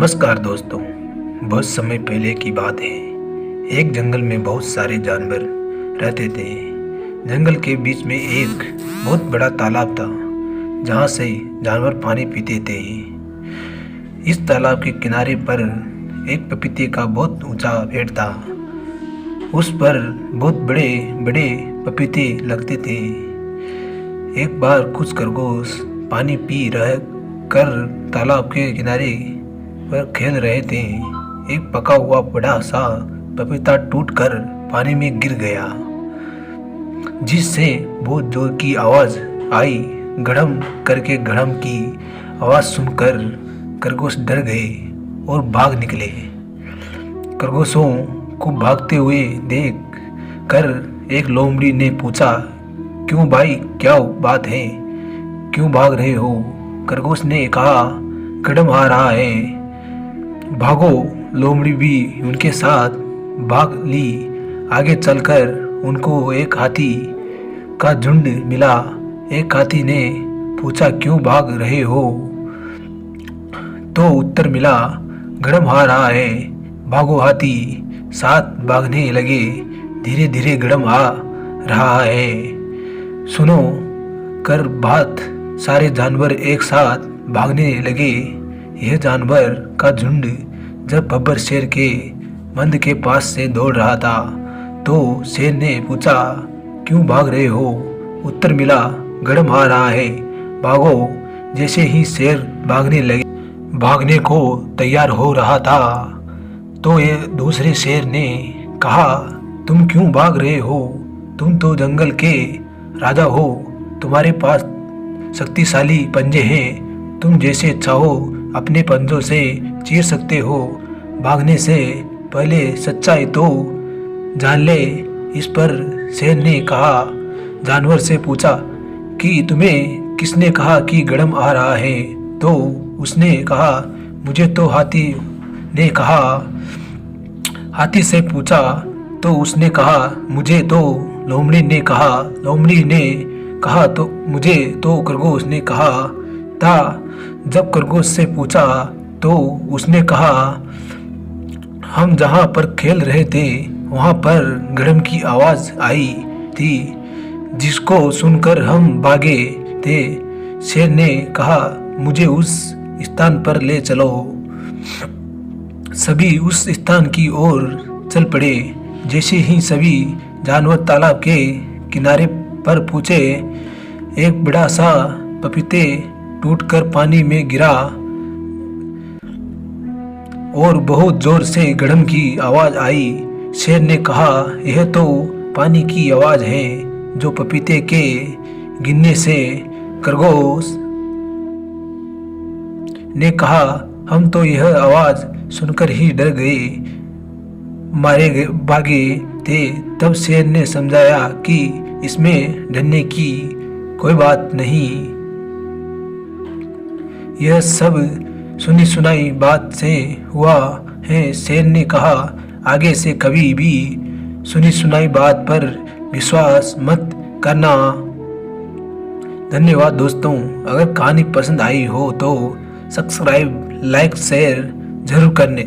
नमस्कार दोस्तों। बहुत समय पहले की बात है। एक जंगल में बहुत सारे जानवर रहते थे। जंगल के बीच में एक बहुत बड़ा तालाब था जहाँ से जानवर पानी पीते थे। इस तालाब के किनारे पर एक पपीते का बहुत ऊंचा पेड़ था। उस पर बहुत बड़े बड़े पपीते लगते थे। एक बार कुछ खरगोश पानी पी रह कर तालाब के किनारे पर खेल रहे थे। एक पका हुआ बड़ा सा पपीता टूटकर पानी में गिर गया, जिससे बहुत जोर की आवाज आई। गड़म करके गड़म की आवाज सुनकर खरगोश डर गए और भाग निकले। खरगोशों को भागते हुए देख कर एक लोमड़ी ने पूछा, क्यों भाई, क्या बात है, क्यों भाग रहे हो? खरगोश ने कहा, गड़म आ रहा है, भागो। लोमड़ी भी उनके साथ भाग ली। आगे चलकर उनको एक हाथी का झुंड मिला। एक हाथी ने पूछा, क्यों भाग रहे हो? तो उत्तर मिला, गड़म आ रहा है, भागो। हाथी साथ भागने लगे। धीरे धीरे गड़म आ रहा है। सुनो कर बात, सारे जानवर एक साथ भागने लगे। यह जानवर का झुंड जब बब्बर शेर के मंद के पास से दौड़ रहा था तो शेर ने पूछा, क्यों भाग रहे हो? उत्तर मिला, गड़म आ रहा है, भागो। जैसे ही शेर भागने को तैयार हो रहा था तो ये दूसरे शेर ने कहा, तुम क्यों भाग रहे हो? तुम तो जंगल के राजा हो, तुम्हारे पास शक्तिशाली पंजे हैं, तुम जैसे चाहो अपने पंजों से चीर सकते हो। भागने से पहले सच्चाई तो जान ले। इस पर शेर ने कहा, जानवर से पूछा कि तुम्हें किसने कहा कि गड़म आ रहा है? तो उसने कहा, मुझे तो हाथी ने कहा। हाथी से पूछा तो उसने कहा, मुझे तो लोमड़ी ने कहा। लोमड़ी ने कहा तो मुझे तो खरगोश ने कहा था। जब खरगोश से पूछा तो उसने कहा, हम जहाँ पर खेल रहे थे वहाँ पर गड़म की आवाज आई थी, जिसको सुनकर हम भागे थे। शेर ने कहा, मुझे उस स्थान पर ले चलो। सभी उस स्थान की ओर चल पड़े। जैसे ही सभी जानवर तालाब के किनारे पर पहुंचे, एक बड़ा सा पपीते टूटकर पानी में गिरा और बहुत जोर से गड़म की आवाज आई। शेर ने कहा, यह तो पानी की आवाज है जो पपीते के गिरने से। खरगोश ने कहा, हम तो यह आवाज सुनकर ही डर गए, मारे भागे थे। तब शेर ने समझाया कि इसमें डरने की कोई बात नहीं। यह सब सुनी सुनाई बात से हुआ है। शेर ने कहा, आगे से कभी भी सुनी सुनाई बात पर विश्वास मत करना। धन्यवाद दोस्तों। अगर कहानी पसंद आई हो तो सब्सक्राइब, लाइक, शेयर जरूर करने।